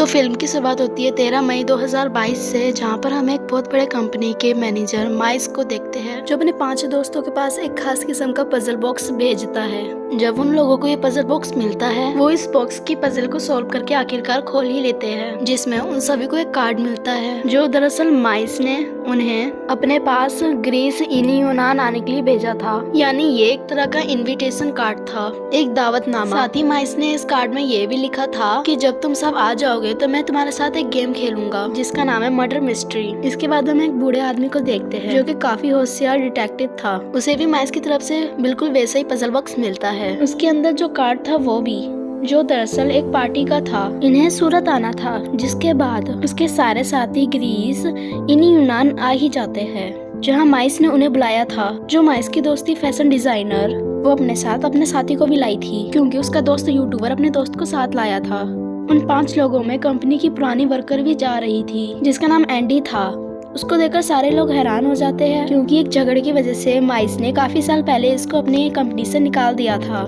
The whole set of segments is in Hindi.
तो फिल्म की शुरुआत होती है 13 मई 2022 से, जहाँ पर हम एक बहुत बड़े कंपनी के मैनेजर माइस को देखते हैं, जो अपने 5 दोस्तों के पास एक खास किस्म का पजल बॉक्स भेजता है। जब उन लोगों को ये पजल बॉक्स मिलता है, वो इस बॉक्स की पजल को सॉल्व करके आखिरकार खोल ही लेते हैं, जिसमें उन सभी को एक कार्ड मिलता है, जो दरअसल माइस ने उन्हें अपने पास ग्रीस इनी यूनान आने के लिए भेजा था। यानी ये एक तरह का इनविटेशन कार्ड था, एक दावतनामा। साथ ही माइस ने इस कार्ड में ये भी लिखा था कि जब तुम सब आ जाओगे तो मैं तुम्हारे साथ एक गेम खेलूंगा, जिसका नाम है मर्डर मिस्ट्री। इसके बाद हम एक बूढ़े आदमी को देखते हैं, जो कि काफी होशियार डिटेक्टिव था। उसे भी माइस की तरफ से बिल्कुल वैसा ही पजल बॉक्स मिलता है। उसके अंदर जो कार्ड था वो भी, जो दरअसल एक पार्टी का था। इन्हें सूरत आना था, जिसके बाद उसके सारे साथी ग्रीस इन्हीं यूनान आ ही जाते हैं, जहां माइस ने उन्हें बुलाया था। जो माइस की दोस्ती फैशन डिजाइनर, वो अपने साथ अपने साथी को भी लाई थी, क्योंकि उसका दोस्त यूट्यूबर अपने दोस्त को साथ लाया था। उन 5 लोगों में कंपनी की पुरानी वर्कर भी जा रही थी, जिसका नाम एंडी था। उसको देखकर सारे लोग हैरान हो जाते हैं, क्योंकि एक झगड़े की वजह से माइस ने काफी साल पहले इसको अपनी कंपनी से निकाल दिया था।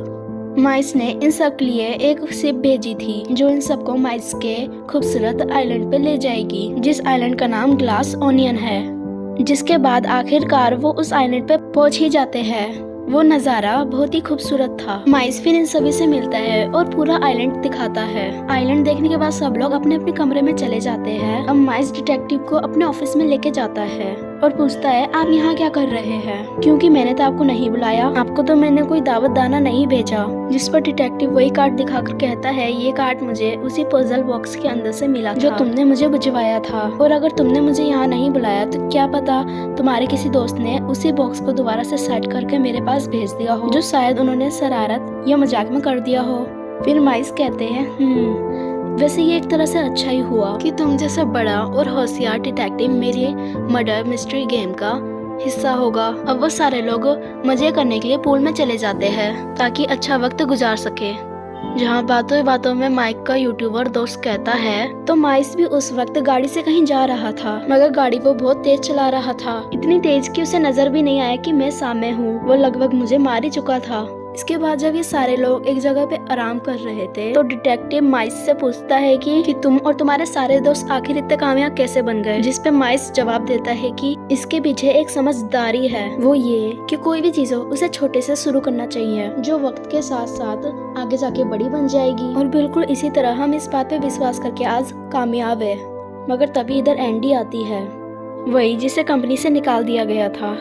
माइस ने इन सब के लिए एक शिप भेजी थी, जो इन सबको माइस के खूबसूरत आइलैंड पे ले जाएगी, जिस आइलैंड का नाम ग्लास ओनियन है। जिसके बाद आखिरकार वो उस आइलैंड पे पहुंच ही जाते हैं। वो नज़ारा बहुत ही खूबसूरत था। माइस फिर इन सभी से मिलता है और पूरा आइलैंड दिखाता है। आइलैंड देखने के बाद सब लोग अपने अपने कमरे में चले जाते हैं। अब माइस डिटेक्टिव को अपने ऑफिस में लेके जाता है और पूछता है, आप यहाँ क्या कर रहे हैं? क्योंकि मैंने तो आपको नहीं बुलाया, आपको तो मैंने कोई दावत दाना नहीं भेजा। जिस पर डिटेक्टिव वही कार्ड दिखाकर कहता है, ये कार्ड मुझे उसी पजल बॉक्स के अंदर से मिला जो तुमने मुझे बुझवाया था, और अगर तुमने मुझे यहाँ नहीं बुलाया तो क्या पता तुम्हारे किसी दोस्त ने उसी बॉक्स को दोबारा से सेट करके मेरे पास भेज दिया हो, जो शायद उन्होंने शरारत या मजाक में कर दिया हो। फिर माइस कहते हैं, वैसे ये एक तरह से अच्छा ही हुआ कि तुम जैसा बड़ा और होशियार डिटेक्टिव मेरे मर्डर मिस्ट्री गेम का हिस्सा होगा। अब वो सारे लोग मजे करने के लिए पूल में चले जाते हैं, ताकि अच्छा वक्त गुजार सके। जहाँ बातों बातों में माइक का यूट्यूबर दोस्त कहता है, तो माइस भी उस वक्त गाड़ी से कहीं जा रहा था, मगर गाड़ी वो बहुत तेज चला रहा था, इतनी तेज कि उसे नजर भी नहीं आया कि मैं सामने हूँ। वो लगभग मुझे मार ही चुका था। इसके बाद जब ये सारे लोग एक जगह पे आराम कर रहे थे, तो डिटेक्टिव माइस से पूछता है कि तुम और तुम्हारे सारे दोस्त आखिर इतने कामयाब कैसे बन गए? जिस पे माइस जवाब देता है कि इसके पीछे एक समझदारी है, वो ये कि कोई भी चीज हो उसे छोटे से शुरू करना चाहिए, जो वक्त के साथ साथ आगे जाके बड़ी बन जाएगी। और बिल्कुल इसी तरह हम इस बात पे विश्वास करके आज कामयाब है। मगर तभी इधर एंडी आती है, वही जिसे कंपनी से निकाल दिया गया था।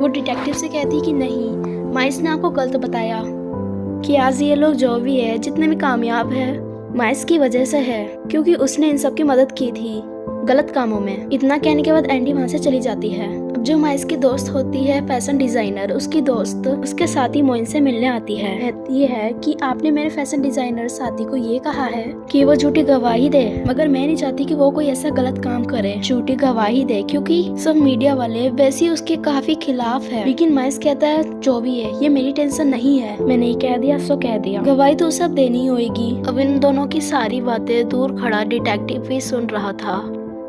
वो डिटेक्टिव से कहती कि नहीं, माइस ने आपको गलत बताया कि आज ये लोग जो भी है, जितने भी कामयाब है, माइस की वजह से है, क्योंकि उसने इन सब की मदद की थी गलत कामों में। इतना कहने के बाद एंडी वहाँ से चली जाती है। अब जो माइस की दोस्त होती है फैशन डिजाइनर, उसकी दोस्त उसके साथी मोइन से मिलने आती है। कहती है कि आपने मेरे फैशन डिजाइनर साथी को ये कहा है कि वो झूठी गवाही दे, मगर मैं नहीं चाहती कि वो कोई ऐसा गलत काम करे, झूठी गवाही दे, क्योंकि सब मीडिया वाले वैसे ही उसके काफी खिलाफ है। लेकिन माइस कहता है, जो भी है ये मेरी टेंशन नहीं है, मैंने ही कह दिया सो कह दिया, गवाही तो सब देनी होगी। अब इन दोनों की सारी बातें दूर खड़ा डिटेक्टिव भी सुन रहा था।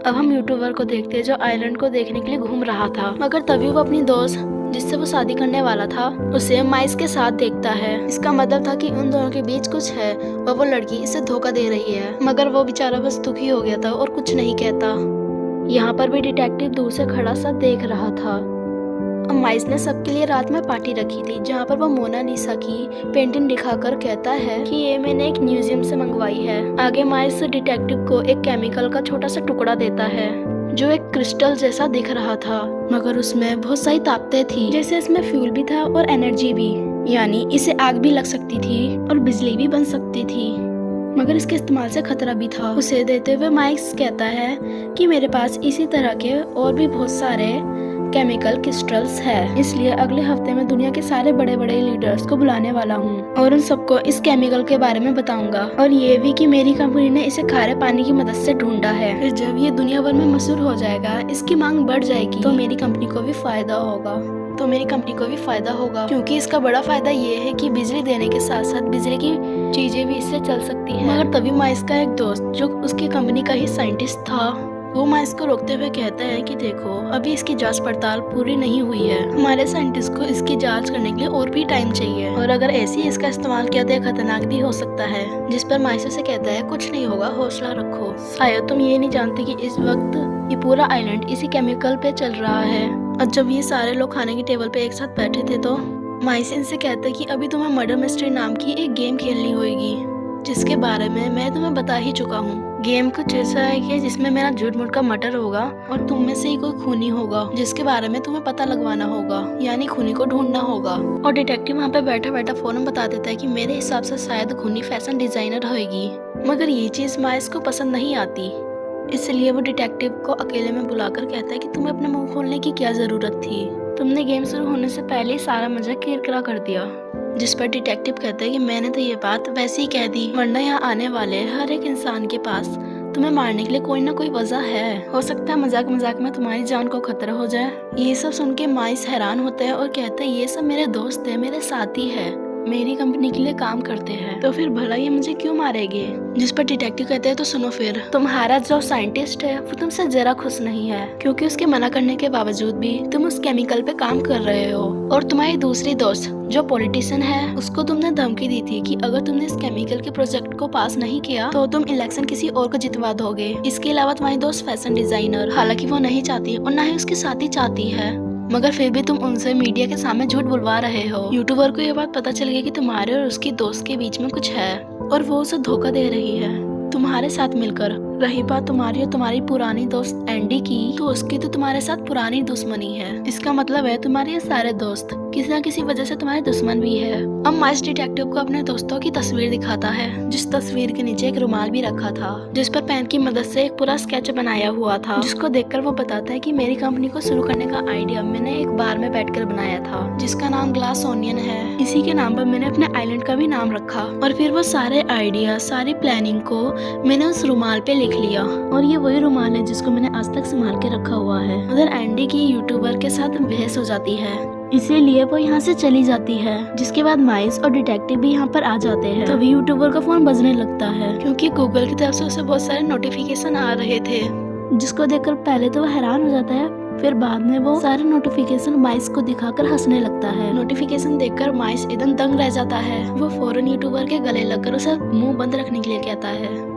अब हम यूट्यूबर को देखते हैं, जो आइलैंड को देखने के लिए घूम रहा था, मगर तभी वो अपनी दोस्त जिससे वो शादी करने वाला था, उसे माइस के साथ देखता है। इसका मतलब था कि उन दोनों के बीच कुछ है और वो लड़की इसे धोखा दे रही है, मगर वो बेचारा बस दुखी हो गया था और कुछ नहीं कहता। यहाँ पर भी डिटेक्टिव दूर से खड़ा सा देख रहा था। अब माइस ने सबके लिए रात में पार्टी रखी थी, जहाँ पर वो मोनालिसा की पेंटिंग दिखाकर कहता है कि ये मैंने एक म्यूजियम से मंगवाई है। आगे माइस डिटेक्टिव को एक केमिकल का छोटा सा टुकड़ा देता है, जो एक क्रिस्टल जैसा दिख रहा था, मगर उसमें बहुत सारी ताकतें थी, जैसे इसमें फ्यूल भी था और एनर्जी भी, यानी इसे आग भी लग सकती थी और बिजली भी बन सकती थी, मगर इसके इस्तेमाल से खतरा भी था। उसे देते हुए माइक्स कहता है कि मेरे पास इसी तरह के और भी बहुत सारे केमिकल क्रिस्टल्स है, इसलिए अगले हफ्ते में दुनिया के सारे बड़े बड़े लीडर्स को बुलाने वाला हूँ और उन सबको इस केमिकल के बारे में बताऊंगा, और ये भी कि मेरी कंपनी ने इसे खारे पानी की मदद से ढूंढा है। फिर जब ये दुनिया भर में मशहूर हो जाएगा, इसकी मांग बढ़ जाएगी, तो मेरी कंपनी को भी फायदा होगा। क्योंकि इसका बड़ा फायदा ये है कि बिजली देने के साथ साथ बिजली की चीजें भी इससे चल सकती हैं। मगर तभी माइस का एक दोस्त, जो उसकी कंपनी का ही साइंटिस्ट था, वो माइस को रोकते हुए कहता है कि देखो, अभी इसकी जांच पड़ताल पूरी नहीं हुई है। हमारे साइंटिस्ट को इसकी जांच करने के लिए और भी टाइम चाहिए, और अगर ऐसे ही इसका इस्तेमाल किया तो खतरनाक भी हो सकता है। जिस पर माइस उसे कहता है कुछ नहीं होगा, हौसला रखो। शायद तुम ये नहीं जानते कि इस वक्त ये पूरा आइलैंड इसी केमिकल पे चल रहा है। और जब ये सारे लोग खाने की टेबल पे एक साथ बैठे थे तो माइस इनसे कहता है कि अभी तुम्हें मर्डर मिस्ट्री नाम की एक गेम खेलनी होगी, जिसके बारे में मैं तुम्हें बता ही चुका हूँ। गेम कुछ ऐसा है कि जिसमें मेरा झूठ मूठ का मर्डर होगा और तुम में से ही कोई खूनी होगा, जिसके बारे में तुम्हें पता लगवाना होगा, यानी खूनी को ढूंढना होगा। और डिटेक्टिव वहाँ पे बैठा बैठा फौरन बता देता है कि मेरे हिसाब से शायद खूनी फैशन डिजाइनर होगी। मगर ये चीज माइस को पसंद नहीं आती, इसलिए वो डिटेक्टिव को अकेले में बुलाकर कहता है कि तुम्हें अपना मुंह खोलने की क्या जरूरत थी, तुमने गेम शुरू होने से पहले ही सारा मजा किरकिरा कर दिया। जिस पर डिटेक्टिव कहता है कि मैंने तो ये बात वैसे ही कह दी, वरना यहाँ आने वाले हर एक इंसान के पास तुम्हें मारने के लिए कोई ना कोई वजह है। हो सकता है मजाक मजाक में तुम्हारी जान को खतरा हो जाए। ये सब सुन के माइस हैरान होता है और कहता है ये सब मेरे दोस्त है, मेरे साथी है, मेरी कंपनी के लिए काम करते हैं, तो फिर भला ये मुझे क्यों मारेंगे। जिस पर डिटेक्टिव कहते हैं तो सुनो फिर, तुम्हारा जो साइंटिस्ट है वो तुमसे जरा खुश नहीं है, क्योंकि उसके मना करने के बावजूद भी तुम उस केमिकल पे काम कर रहे हो। और तुम्हारी दूसरी दोस्त जो पॉलिटिशियन है, उसको तुमने धमकी दी थी कि अगर तुमने इस केमिकल के प्रोजेक्ट को पास नहीं किया तो तुम इलेक्शन किसी और को जितवा दोगे। इसके अलावा तुम्हारी दोस्त फैशन डिजाइनर, हालांकि वो नहीं चाहती और न ही उसके साथी चाहती है, मगर फिर भी तुम उनसे मीडिया के सामने झूठ बुलवा रहे हो। यूट्यूबर को ये बात पता चल गई कि तुम्हारे और उसकी दोस्त के बीच में कुछ है और वो उसे धोखा दे रही है तुम्हारे साथ मिलकर। रही बात तुम्हारी और तुम्हारी पुरानी दोस्त एंडी की, तो उसकी तो तुम्हारे साथ पुरानी दुश्मनी है। इसका मतलब है तुम्हारे ये सारे दोस्त किसी न किसी वजह से तुम्हारे दुश्मन भी है। अब माइस डिटेक्टिव को अपने दोस्तों की तस्वीर दिखाता है, जिस तस्वीर के नीचे एक रुमाल भी रखा था, जिस पर पेन की मदद से एक पूरा स्केच बनाया हुआ था, जिसको देखकर वो बताता है कि मेरी कंपनी को शुरू करने का आइडिया मैंने एक बार में बैठकर बनाया था, जिसका नाम ग्लास ओनियन है। इसी के नाम पर मैंने अपने आइलैंड का भी नाम रखा, और फिर वो सारे आइडिया, सारी प्लानिंग को मैंने उस रुमाल पे लिख लिया। और ये वही रुमाल है जिसको मैंने आज तक संभाल के रखा हुआ है। उधर एंडी की यूट्यूबर के साथ बहस हो जाती है, इसीलिए वो यहाँ से चली जाती है। जिसके बाद माइस और डिटेक्टिव भी यहाँ पर आ जाते हैं। तभी यूट्यूबर का फोन बजने लगता है, क्योंकि गूगल की तरफ से उसे बहुत सारे नोटिफिकेशन आ रहे थे, जिसको देखकर पहले तो वो हैरान हो जाता है, फिर बाद में वो सारे नोटिफिकेशन माइस को दिखाकर हंसने लगता है। नोटिफिकेशन देखकर माइस एकदम दंग रह जाता है। वो फौरन यूट्यूबर के गले लगकर उसे मुंह बंद रखने के लिए कहता है,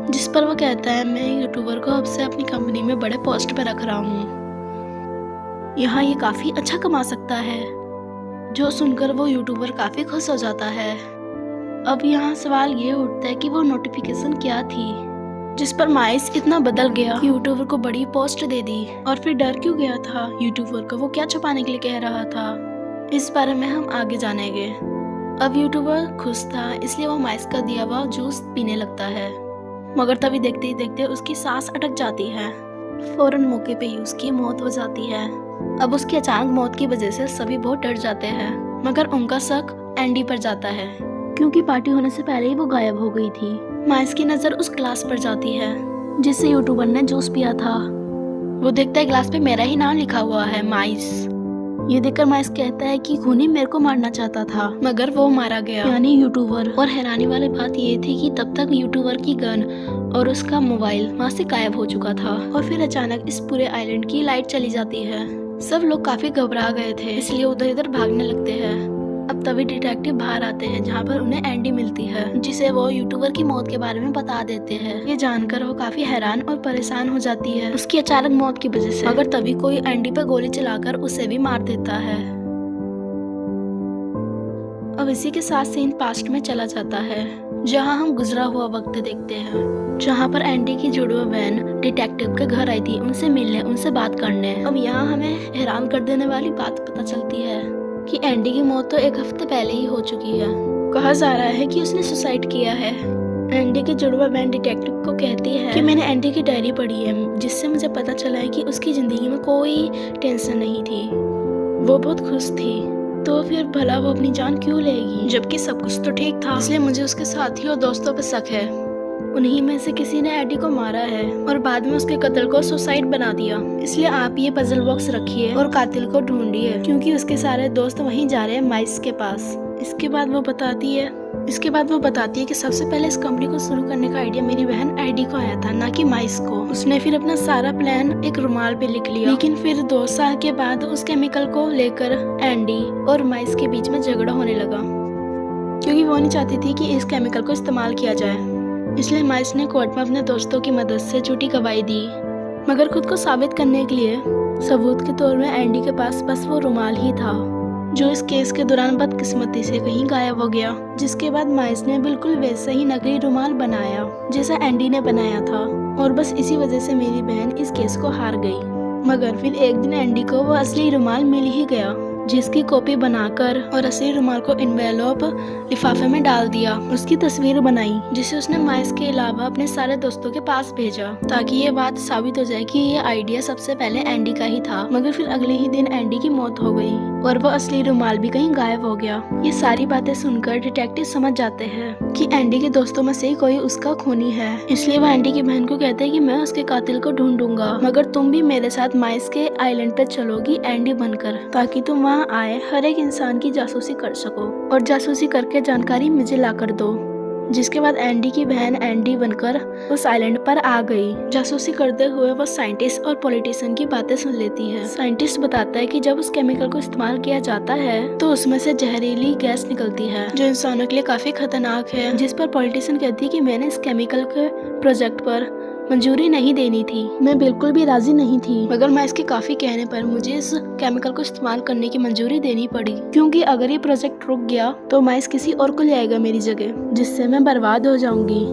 जिस पर वो कहता है मैं यूट्यूबर को अब से अपनी कंपनी में बड़े पोस्ट पे रख रहा हूँ, यहाँ ये काफी अच्छा कमा सकता है। जो सुनकर वो यूट्यूबर काफी खुश हो जाता है। अब यहाँ सवाल ये उठता है कि वो नोटिफिकेशन क्या थी, जिस पर माइस इतना बदल गया कि यूट्यूबर को बड़ी पोस्ट दे दी। और फिर डर क्यों गया था यूट्यूबर को, वो क्या छुपाने के लिए कह रहा था, इस बारे में हम आगे जानेंगे। अब यूट्यूबर खुश था, इसलिए वो माइस का दिया हुआ जूस पीने लगता है, मगर तभी देखते ही देखते उसकी सांस अटक जाती है। फौरन मौके पे ही उसकी मौत हो जाती है। अब उसकी अचानक मौत की वजह से सभी बहुत डर जाते हैं, मगर उनका शक एंडी पर जाता है, क्योंकि पार्टी होने से पहले ही वो गायब हो गई थी। माइस की नजर उस ग्लास पर जाती है जिससे यूट्यूबर ने जूस पिया था। वो देखता है ग्लास पे मेरा ही नाम लिखा हुआ है, माइस। ये देखकर माइस कहता है कि खूनी मेरे को मारना चाहता था, मगर वो मारा गया, यानी यूट्यूबर। और हैरानी वाली बात ये थी कि तब तक यूट्यूबर की गन और उसका मोबाइल वहाँ से गायब हो चुका था। और फिर अचानक इस पूरे आइलैंड की लाइट चली जाती है। सब लोग काफी घबरा गए थे, इसलिए उधर इधर भागने लगते हैं। अब तभी डिटेक्टिव बाहर आते हैं, जहाँ पर उन्हें एंडी मिलती है, जिसे वो यूट्यूबर की मौत के बारे में बता देते हैं। ये जानकर वो काफी हैरान और परेशान हो जाती है उसकी अचानक मौत की वजह से, मगर तभी कोई एंडी पर गोली चलाकर उसे भी मार देता है। अब इसी के साथ सीन पास्ट में चला जाता है, जहाँ हम गुजरा हुआ वक्त देखते हैं, जहाँ पर एंडी की जुड़वा बहन डिटेक्टिव के घर आई थी उनसे मिलने, उनसे बात करने। अब यहाँ हमें हैरान कर देने वाली बात पता चलती है कि एंडी की मौत तो एक हफ्ते पहले ही हो चुकी है। कहा जा रहा है कि उसने सुसाइड किया है। एंडी की जुड़वा बहन डिटेक्टिव को कहती है कि मैंने एंडी की डायरी पढ़ी है, जिससे मुझे पता चला है कि उसकी जिंदगी में कोई टेंशन नहीं थी, वो बहुत खुश थी। तो फिर भला वो अपनी जान क्यों लेगी, जबकि सब कुछ तो ठीक था। इसलिए मुझे उसके साथियों और दोस्तों पर शक है। उन्हीं में से किसी ने एंडी को मारा है और बाद में उसके कत्ल को सुसाइड बना दिया। इसलिए आप ये पजल बॉक्स रखिए और कातिल को ढूंढिए, क्योंकि उसके सारे दोस्त वहीं जा रहे हैं माइस के पास। इसके बाद वो बताती है कि सबसे पहले इस कंपनी को शुरू करने का आइडिया मेरी बहन एडी को आया था, ना कि माइस को। उसने फिर अपना सारा प्लान एक रुमाल पे लिख लिया, लेकिन फिर 2 साल के बाद उस केमिकल को लेकर एंडी और माइस के बीच में झगड़ा होने लगा, क्योंकि वो नहीं चाहती थी कि इस केमिकल को इस्तेमाल किया जाए। इसलिए माइस ने कोर्ट में अपने दोस्तों की मदद से झूठी गवाही दी, मगर खुद को साबित करने के लिए सबूत के तौर में एंडी के पास बस वो रुमाल ही था, जो इस केस के दौरान बदकिस्मती से कहीं गायब हो गया। जिसके बाद माइस ने बिल्कुल वैसा ही नकली रुमाल बनाया जैसा एंडी ने बनाया था, और बस इसी वजह से मेरी बहन इस केस को हार गई। मगर फिर एक दिन एंडी को वो असली रुमाल मिल ही गया, जिसकी कॉपी बनाकर और असली रुमाल को एनवेलप लिफाफे में डाल दिया। उसकी तस्वीर बनाई, जिसे उसने माइस के अलावा अपने सारे दोस्तों के पास भेजा, ताकि ये बात साबित हो जाए कि ये आइडिया सबसे पहले एंडी का ही था। मगर फिर अगले ही दिन एंडी की मौत हो गई और वो असली रुमाल भी कहीं गायब हो गया। ये सारी बातें सुनकर डिटेक्टिव समझ जाते हैं कि एंडी के दोस्तों में से कोई उसका खूनी है। इसलिए वो एंडी की बहन को कहते हैं कि मैं उसके कातिल को ढूंढूंगा, मगर तुम भी मेरे साथ माइस के आइलैंड पे चलोगी एंडी बनकर, ताकि तुम वहाँ आए हर एक इंसान की जासूसी कर सको और जासूसी करके जानकारी मुझे ला कर दो। जिसके बाद एंडी की बहन एंडी बनकर उस आइलैंड पर आ गई। जासूसी करते हुए वो साइंटिस्ट और पॉलिटिशियन की बातें सुन लेती है। साइंटिस्ट बताता है कि जब उस केमिकल को इस्तेमाल किया जाता है तो उसमें से जहरीली गैस निकलती है, जो इंसानों के लिए काफी खतरनाक है। जिस पर पॉलिटिशियन कहती है कि मैंने इस केमिकल के प्रोजेक्ट पर मंजूरी नहीं देनी थी, मैं बिल्कुल भी राजी नहीं थी, मगर मैं इसके काफी कहने पर मुझे इस केमिकल को इस्तेमाल करने की मंजूरी देनी पड़ी, क्योंकि अगर ये प्रोजेक्ट रुक गया तो माइस किसी और को ले आएगा मेरी जगह, जिससे मैं बर्बाद हो जाऊंगी।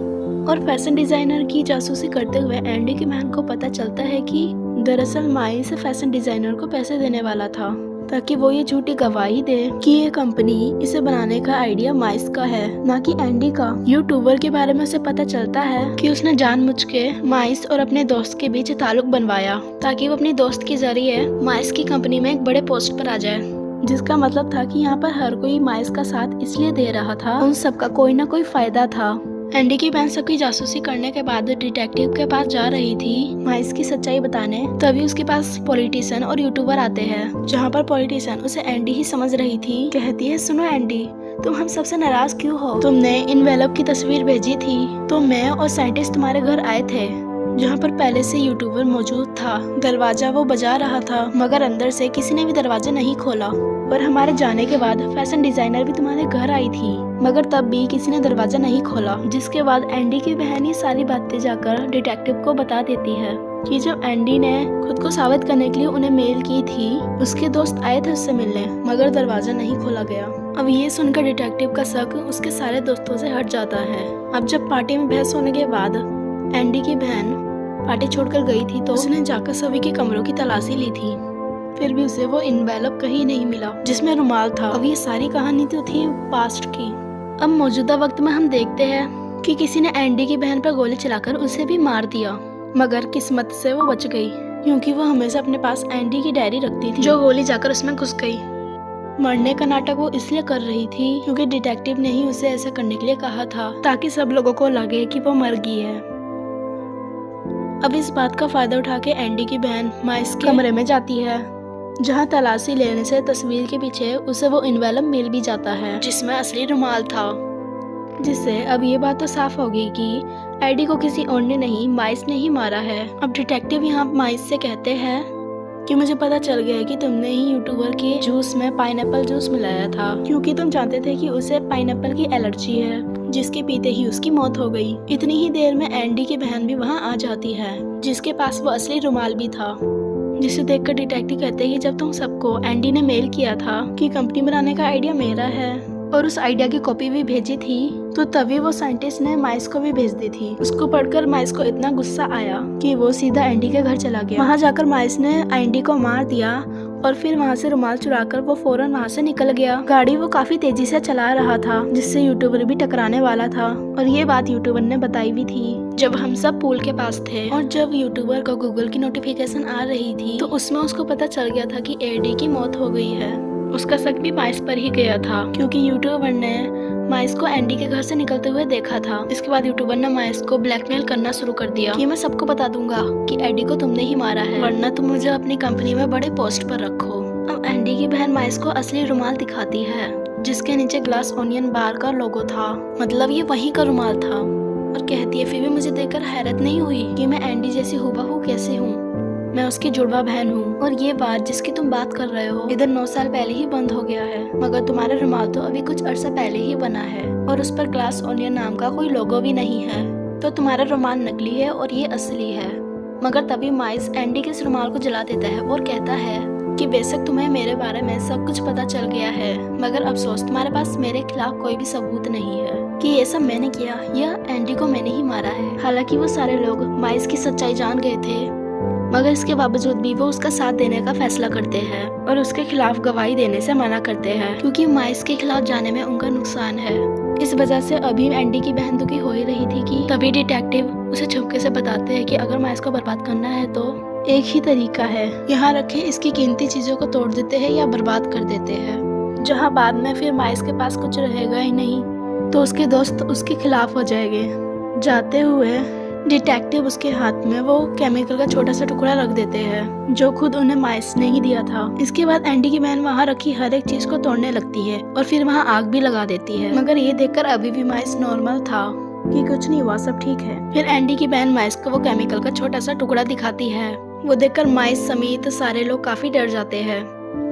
और फैशन डिजाइनर की जासूसी करते हुए एंडी की बहन को पता चलता है कि दरअसल माइस फैशन डिजाइनर को पैसे देने वाला था, ताकि वो ये झूठी गवाही दे कि ये कंपनी इसे बनाने का आइडिया माइस का है, ना कि एंडी का। यूट्यूबर के बारे में उसे पता चलता है कि उसने जानबूझ के माइस और अपने दोस्त के बीच ताल्लुक बनवाया, ताकि वो अपनी दोस्त के जरिए माइस की कंपनी में एक बड़े पोस्ट पर आ जाए। जिसका मतलब था कि यहाँ पर हर कोई माइस का साथ इसलिए दे रहा था, उन सबका कोई ना कोई फायदा था। एंडी की बहन सबकी जासूसी करने के बाद डिटेक्टिव के पास जा रही थी माइस की सच्चाई बताने, तभी उसके पास पॉलिटिशियन और यूट्यूबर आते हैं, जहाँ पर पॉलिटिशियन उसे एंडी ही समझ रही थी। कहती है, सुनो एंडी, तुम हम सबसे नाराज क्यों हो? तुमने एनवेलप की तस्वीर भेजी थी तो मैं और साइंटिस्ट तुम्हारे घर आए थे, जहाँ पर पहले से यूट्यूबर मौजूद था। दरवाजा वो बजा रहा था, मगर अंदर से किसी ने भी दरवाजा नहीं खोला, और हमारे जाने के बाद फैशन डिजाइनर भी तुम्हारे घर आई थी, मगर तब भी किसी ने दरवाजा नहीं खोला। जिसके बाद एंडी की बहन ये सारी बातें जाकर डिटेक्टिव को बता देती है कि जब एंडी ने खुद को साबित करने के लिए उन्हें मेल की थी, उसके दोस्त आए थे उससे मिलने, मगर दरवाजा नहीं खोला गया। अब ये सुनकर डिटेक्टिव का शक उसके सारे दोस्तों से हट जाता है। अब जब पार्टी में बहस होने के बाद एंडी की बहन पार्टी छोड़कर गई थी तो उसने जाकर सभी के कमरों की तलाशी ली थी, फिर भी उसे वो एनवेलप कहीं नहीं मिला जिसमें रुमाल था। अब ये सारी कहानी तो थी पास्ट की। अब मौजूदा वक्त में हम देखते हैं कि किसी ने एंडी की बहन पर गोली चलाकर उसे भी मार दिया, मगर किस्मत से वो बच गई, क्योंकि वो हमेशा अपने पास एंडी की डायरी रखती थी, जो गोली जाकर उसमें घुस गई। मरने का नाटक वो इसलिए कर रही थी क्योंकि डिटेक्टिव ने ही उसे ऐसा करने के लिए कहा था, ताकि सब लोगों को लगे कि वो मर गई है। अब इस बात का फायदा उठा के एंडी की बहन माइस के कमरे में जाती है, जहाँ तलाशी लेने से तस्वीर के पीछे उसे वो एनवेलप मिल भी जाता है जिसमें असली रुमाल था। जिससे अब ये बात तो साफ हो गई कि एडी को किसी और ने नहीं, माइस ने ही मारा है। अब डिटेक्टिव यहाँ माइस से कहते हैं कि मुझे पता चल गया है कि तुमने ही यूट्यूबर के जूस में पाइनएप्पल जूस मिलाया था, क्योंकि तुम जानते थे कि उसे पाइनएप्पल की एलर्जी है, जिसके पीते ही उसकी मौत हो गई। इतनी ही देर में एंडी की बहन भी वहाँ आ जाती है, जिसके पास वो असली रुमाल भी था। जिसे देखकर डिटेक्टिव कहते हैं कि जब तुम सबको एंडी ने मेल किया था कि कंपनी बनाने का आइडिया मेरा है और उस आइडिया की कॉपी भी भेजी थी, तो तभी वो साइंटिस्ट ने माइस को भी भेज दी थी। उसको पढ़कर माइस को इतना गुस्सा आया कि वो सीधा एंडी के घर चला गया। वहाँ जाकर माइस ने एंडी को मार दिया और फिर वहाँ से रुमाल चुराकर वो फौरन वहाँ से निकल गया। गाड़ी वो काफी तेजी से चला रहा था, जिससे यूट्यूबर भी टकराने वाला था, और ये बात यूट्यूबर ने बताई भी थी जब हम सब पूल के पास थे। और जब यूट्यूबर को गूगल की नोटिफिकेशन आ रही थी तो उसमें उसको पता चल गया था कि एडी की मौत हो गई है। उसका शक भी माइस पर ही गया था, क्योंकि यूट्यूबर ने माइस को एंडी के घर से निकलते हुए देखा था। इसके बाद यूट्यूबर ने माइस को ब्लैकमेल करना शुरू कर दिया कि मैं सबको बता दूंगा कि एडी को तुमने ही मारा है, वरना तुम मुझे अपनी कंपनी में बड़े पोस्ट पर रखो। अब एंडी की बहन माइस को असली रुमाल दिखाती है जिसके नीचे ग्लास ओनियन बार का लोगो था, मतलब ये वहीं का रुमाल था। और कहती है फिर भी मुझे देखकर हैरत नहीं हुई कि मैं एंडी जैसी हूबहू कैसे हूँ। मैं उसकी जुड़वा बहन हूँ और ये बार जिसकी तुम बात कर रहे हो इधर 9 साल पहले ही बंद हो गया है, मगर तुम्हारा रुमाल तो अभी कुछ अरसा पहले ही बना है और उस पर ग्लास ओनियन नाम का कोई लोगो भी नहीं है। तो तुम्हारा रुमाल नकली है और ये असली है। मगर तभी माइस एंडी के इस रुमाल को जला देता है और कहता है कि बेशक तुम्हें मेरे बारे में सब कुछ पता चल गया है, मगर अफसोस तुम्हारे पास मेरे खिलाफ कोई भी सबूत नहीं है कि ये सब मैंने किया या एंडी को मैंने ही मारा है। हालांकि वो सारे लोग माइस की सच्चाई जान गए थे, मगर इसके बावजूद भी वो उसका साथ देने का फैसला करते हैं और उसके खिलाफ गवाही देने से मना करते हैं, क्योंकि माइस के खिलाफ जाने में उनका नुकसान है। इस वजह से अभी एंडी की बहन दुखी हो ही रही थी कि तभी डिटेक्टिव उसे छुपके से बताते हैं कि अगर माइस को बर्बाद करना है तो एक ही तरीका है, यहाँ रखे इसकी कीमती चीजों को तोड़ देते हैं या बर्बाद कर देते हैं, जहाँ बाद में फिर माइस के पास कुछ रहेगा ही नहीं तो उसके दोस्त उसके खिलाफ हो जाएंगे। जाते हुए डिटेक्टिव उसके हाथ में वो केमिकल का छोटा सा टुकड़ा रख देते हैं जो खुद उन्हें माइस ने ही दिया था। इसके बाद एंडी की बहन वहाँ रखी हर एक चीज को तोड़ने लगती है और फिर वहाँ आग भी लगा देती है, मगर ये देखकर अभी भी माइस नॉर्मल था कि कुछ नहीं हुआ, सब ठीक है। फिर एंडी की बहन माइस को वो केमिकल का छोटा सा टुकड़ा दिखाती है। वो देखकर माइस समेत सारे लोग काफी डर जाते हैं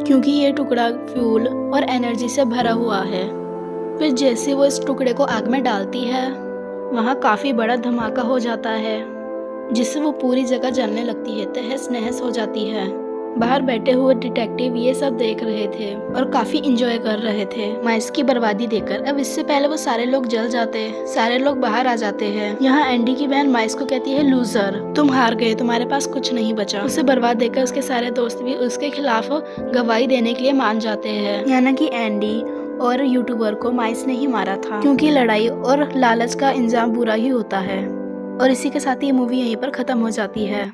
क्योंकि ये टुकड़ा फ्यूल और एनर्जी से भरा हुआ है। फिर जैसे वो इस टुकड़े को आग में डालती है वहाँ काफी बड़ा धमाका हो जाता है जिससे वो पूरी जगह जलने लगती है, तहस नहस हो जाती है। बाहर बैठे हुए डिटेक्टिव ये सब देख रहे थे और काफी इंजॉय कर रहे थे माइस की बर्बादी देखकर। अब इससे पहले वो सारे लोग जल जाते, सारे लोग बाहर आ जाते हैं। यहाँ एंडी की बहन माइस को कहती है लूजर, तुम हार गए, तुम्हारे पास कुछ नहीं बचा। उसे बर्बाद देखकर उसके सारे दोस्त भी उसके खिलाफ गवाही देने के लिए मान जाते हैं, यानी कि एंडी और यूट्यूबर को माइस ने ही मारा था, क्योंकि लड़ाई और लालच का इंजाम बुरा ही होता है। और इसी के साथ ये मूवी यहीं पर खत्म हो जाती है।